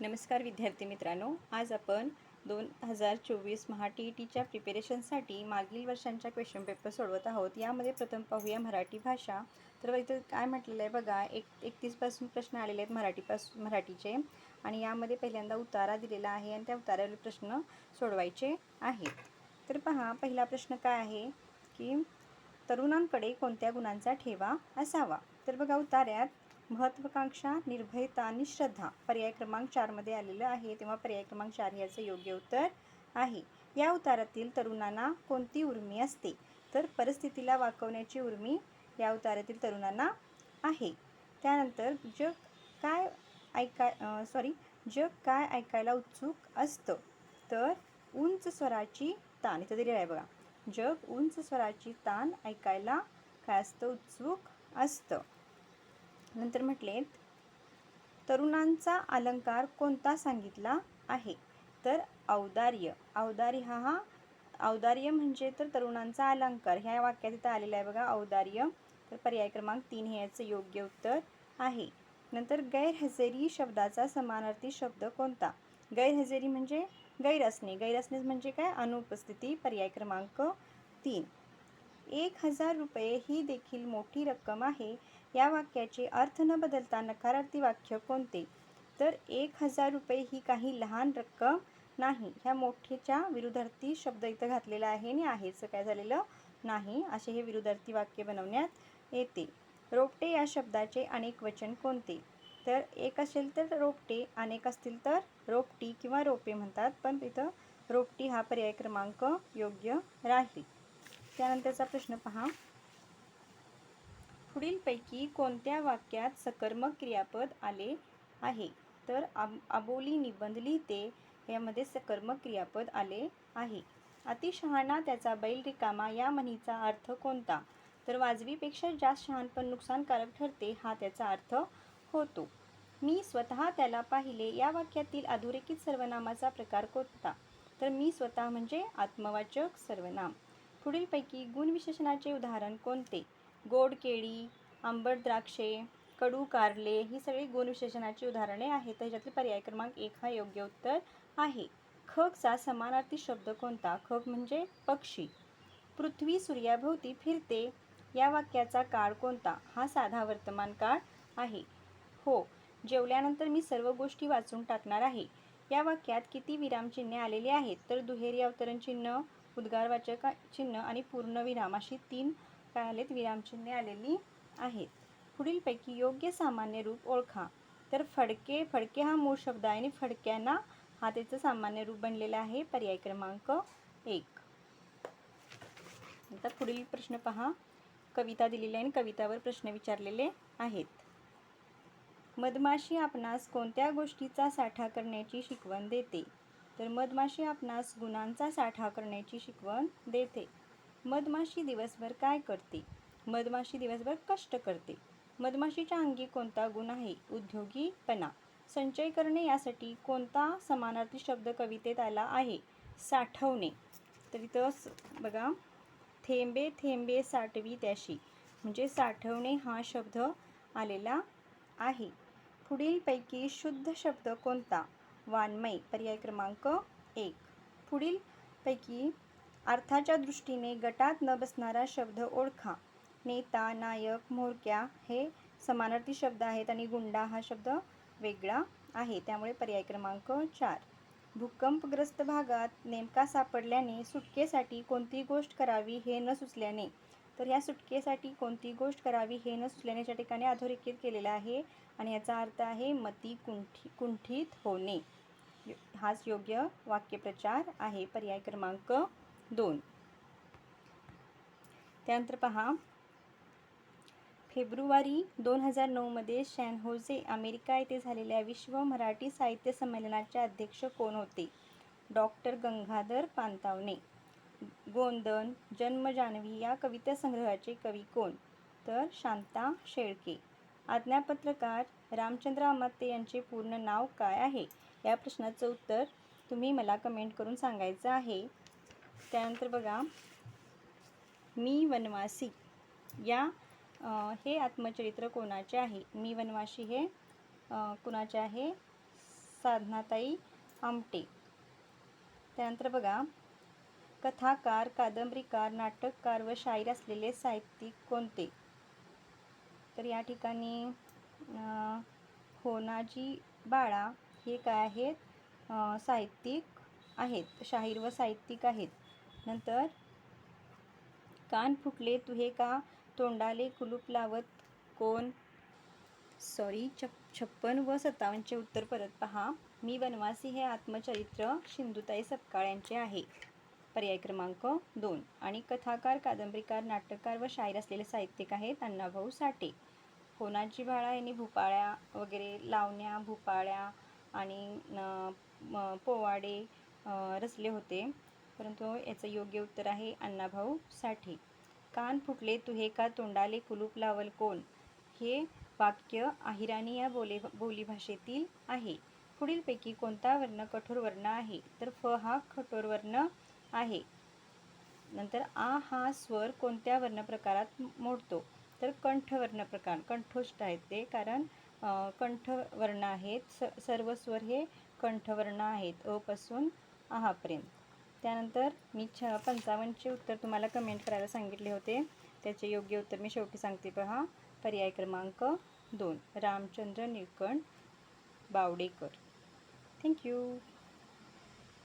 नमस्कार विद्यार्थी मित्रांनो, आज आपण 2024 महा-टी-ई-टीच्या प्रिपरेशनसाठी मागील वर्षांच्या क्वेश्चन पेपर सोडवत आहोत। यामध्ये प्रथम पाहूया मराठी भाषा। तर इथं काय म्हटलेलं आहे बघा, 31 पासून प्रश्न आलेले आहेत मराठीचे आणि यामध्ये पहिल्यांदा उतारा दिलेला आहे आणि त्या उतारावरील प्रश्न सोडवायचे आहेत। तर पहा, पहिला प्रश्न काय आहे की तरुणांकडे कोणत्या गुणांचा ठेवा असावा। तर बघा, उतार्यात महत्त्वाकांक्षा, निर्भयता आणि श्रद्धा पर्याय क्रमांक 4 मध्ये आलेलं आहे, तेव्हा पर्याय क्रमांक 4 याचे योग्य उत्तर आहे। या उतारातील तरुणांना कोणती उर्मी असते? तर परिस्थितीला वाकवण्याची उर्मी या उतारातील तरुणांना आहे। त्यानंतर जग काय ऐकायला उत्सुक असतं? तर उंच स्वराची तान, इथं दिलेलं आहे बघा, जग उंच स्वराची तान ऐकायला काय असतं? उत्सुक असतं। नंतर म्हटले, तरुणांचा अलंकार कोणता सांगितला आहे? तर औदार्य। औदार्य म्हणजे तर तरुणांचा अलंकार, ह्या वाक्यात इथं आलेला आहे बघा, औदार्य। तर पर्याय क्रमांक 3 हे याचं योग्य उत्तर आहे। नंतर गैरहजेरी शब्दाचा समानार्थी शब्द कोणता? गैरहजेरी म्हणजे गैर असणे, गैर असणे म्हणजे काय? अनुपस्थिती, पर्याय क्रमांक 3। 1000 रुपये ही देखील मोठी रक्कम आहे, या वाक्याचे अर्थ न बदलता नकारार्थी वाक्य कोणते? तर 1000 रुपये ही काही लहान रक्कम नाही, ह्या मोठेच्या विरुद्धार्थी शब्द इथं घातलेला आहे आणि आहेचं काय झालेलं नाही, असे हे विरुद्धार्थी वाक्य बनवण्यात येते। रोपटे या शब्दाचे अनेक वचन कोणते? तर एक असेल तर रोपटे, अनेक असतील तर रोपटी किंवा रोपे म्हणतात, पण इथं रोपटी हा पर्याय क्रमांक योग्य राहील। त्यानंतरचा प्रश्न पहा, पुढीलपैकी कोणत्या वाक्यात सकर्मक क्रियापद आले आहे? तर अबोली निबंध लिहिते, यामध्ये सकर्मक क्रियापद आले आहे। अतिशहाणा त्याचा बैल रिकामा या म्हणीचा अर्थ कोणता? तर वाजवीपेक्षा जास्त शहाणपण नुकसानकारक ठरते, हा त्याचा अर्थ होतो। मी स्वतः त्याला पाहिले या वाक्यातील अधोरेखित सर्वनामाचा प्रकार कोणता? तर मी स्वतः म्हणजे आत्मवाचक सर्वनाम। पुढीलपैकी गुणविशेषणाचे उदाहरण कोणते? गोड केळी, आंबट द्राक्षे, कडू कारले ही सगळी गुणविशेषणाची उदाहरणे आहेत। त्याच्यातील पर्याय क्रमांक 1 हा योग्य उत्तर आहे। खगचा समानार्थी शब्द कोणता? खग म्हणजे पक्षी। पृथ्वी सूर्याभोवती फिरते या वाक्याचा काळ कोणता? हा साधा वर्तमान काळ आहे। हो, जेवल्यानंतर मी सर्व गोष्टी वाचून टाकणार आहे या वाक्यात किती विरामचिन्हे आलेली आहेत? तर दुहेरी अवतरण चिन्ह, उद्गारवाचक चिन्ह आणि पूर्णविराम अशी 3 काय आलेत? विरामचिन्हे आलेली आहेत। पुढीलपैकी योग्य सामान्य रूप ओळखा। तर फडके हा मूळ शब्द आहे आणि फडक्यांना हा त्याचं सामान्य रूप बनलेला आहे, पर्याय क्रमांक 1। आता पुढील प्रश्न पहा, कविता दिलेली आहे आणि कवितावर प्रश्न विचारलेले आहेत। मधमाशी आपणास कोणत्या गोष्टीचा साठा करण्याची शिकवण देते? तर मधमाशी आपणास गुणांचा साठा करण्याची शिकवण देते। मधमाशी दिवसभर काय करते? मधमाशी दिवसभर कष्ट करते। मधमाशीच्या अंगी कोणता गुण आहे? उद्योगीपणा। संचय करणे यासाठी कोणता समानार्थी शब्द कवितेत आला आहे? साठवणे। तर इथं बघा, थेंबे थेंबे साठवी त्याशी, म्हणजे साठवणे हा शब्द आलेला आहे। पुढीलपैकी शुद्ध शब्द कोणता? वाङ्मय, पर्याय क्रमांक 1। पुढीलपैकी अर्थाच्या दृष्टीने गटात न बसणारा शब्द ओळखा। नेता, नायक, म्होरक्या हे समानार्थी शब्द आहेत आणि गुंडा हा शब्द वेगळा आहे, त्यामुळे पर्याय क्रमांक 4। भूकंपग्रस्त भागात नेमका सापडल्याने सुटकेसाठी कोणती गोष्ट करावी हे न सुचल्याने, तर ह्या सुटकेसाठी कोणती गोष्ट करावी हे न सुचल्यानेच्या ठिकाणी अधोरेखित केलेला आहे आणि याचा अर्थ आहे मती कुंठित होणे, हाच योग्य वाक्यप्रचार आहे, पर्याय क्रमांक 2। त्यानंतर पहा, फेब्रुवारी 2009 मध्ये सॅन होजे, अमेरिका येथे झालेल्या विश्व मराठी साहित्य संमेलनाचे अध्यक्ष कोण होते? डॉक्टर गंगाधर पानतावणे। गोंदन, जन्म जान्हवी या कविता संग्रहाचे कवी कोण? तर शांता शेळके। आज्ञापत्रकार रामचंद्र अमात्य यांचे पूर्ण नाव काय आहे? या प्रश्नाचं उत्तर तुम्ही मला कमेंट करून सांगायचं आहे। त्यानंतर बघा, मी वनवासी या हे आत्मचरित्र कोणाचे आहे? मी वनवासी हे कुणाचे आहे? साधनाताई आमटे. त्यानंतर बघा, कथाकार, कादंबरीकार, नाटककार व शाहीर असलेले साहित्यिक कोणते? तर या ठिकाणी होनाजी बाळा हे काय आहेत? साहित्यिक आहेत, शाहीर व साहित्यिक आहेत. नंतर कान फुटले तुहे का तोंडाले कुलूप लावत कोण? 56 व 57चे उत्तर परत पहा. मी वनवासी हे आत्मचरित्र सिंधुताई सपकाळ यांचे आहे, पर्याय क्रमांक 2. आणि कथाकार, कादंबरीकार, नाटककार व शाहीर असलेले साहित्यिक आहेत अण्णाभाऊ साठे. होनाजी बाळा यांनी भूपाळ्या वगैरे, लावण्या, भूपाळ्या आणि पोवाडे रचले होते, परंतु याचं योग्य उत्तर आहे अण्णाभाऊ साठे. कान फुटले तुहे का तोंडाले कुलूप लावल कोण? हे वाक्य अहिराणी या बोलीभाषेतील आहे. पुढीलपैकी कोणता वर्ण कठोर वर्ण आहे? तर फ हा कठोर वर्ण आहे. नंतर आ हा स्वर कोणत्या वर्ण प्रकारात मोडतो? तर कंठवर्ण प्रकार, कंठोष्ठ आहेत ते, कारण कंठवर्ण आहेत. सर्व स्वर हे कंठवर्ण आहेत, अ पासून आहापर्यंत. त्यानंतर मी 55चे उत्तर तुम्हाला कमेंट करायला सांगितले होते, त्याचे योग्य उत्तर मी शेवटी सांगते पहा. पर्याय क्रमांक 2, रामचंद्र निळकंठ बावडेकर. थँक्यू.